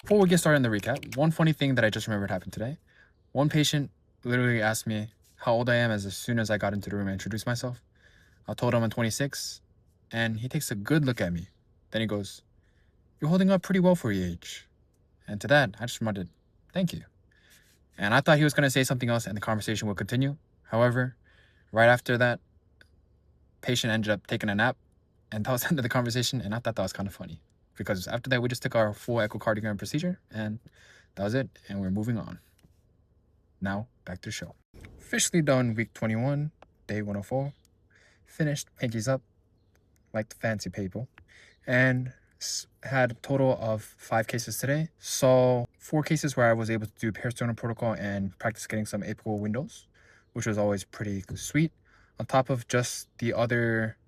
Before we get started in the recap, one funny thing that I just remembered happened today. One patient literally asked me how old I am as soon as I got into the room and introduced myself. I told him I'm 26, and he takes a good look at me. Then he goes, "You're holding up pretty well for your age." And to that, I just responded, "Thank you." And I thought he was going to say something else and the conversation would continue. However, right after that, patient ended up taking a nap, and that was the end of the conversation. And I thought that was kind of funny because after that, we just took our full echocardiogram procedure, and that was it. And we're moving on. Now, back to the show. Officially done week 21, day 104. Finished, pinkies up, like the fancy people. And had a total of 5 cases today. Saw 4 cases where I was able to do peristernal protocol and practice getting some apical windows, which was always pretty sweet. On top of just the other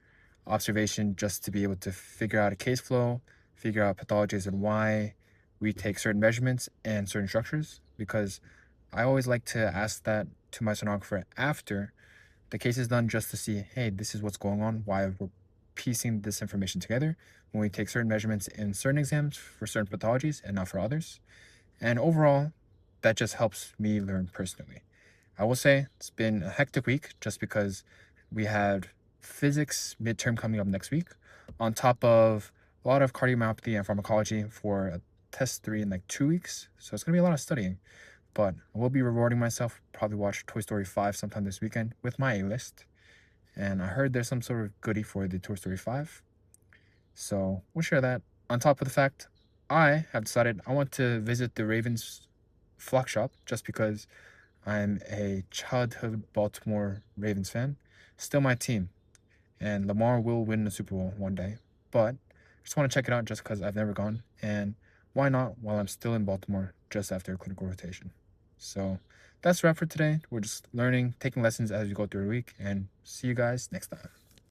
observation, just to be able to figure out a case flow, figure out pathologies and why we take certain measurements and certain structures, because I always like to ask that to my sonographer after the case is done, just to see, hey, this is what's going on, why we're piecing this information together when we take certain measurements in certain exams for certain pathologies and not for others. And overall, that just helps me learn personally. I will say it's been a hectic week just because we had physics midterm coming up next week, on top of a lot of cardiomyopathy and pharmacology for a test 3 in like 2 weeks. So it's going to be a lot of studying. But I will be rewarding myself, probably watch Toy Story 5 sometime this weekend with my A-list. And I heard there's some sort of goodie for the Toy Story 5. So we'll share that. On top of the fact, I have decided I want to visit the Ravens flock shop just because I'm a childhood Baltimore Ravens fan. Still my team. And Lamar will win the Super Bowl one day. But I just want to check it out just because I've never gone. And why not while I'm still in Baltimore just after a clinical rotation? So that's a wrap for today. We're just learning, taking lessons as we go through the week, and see you guys next time.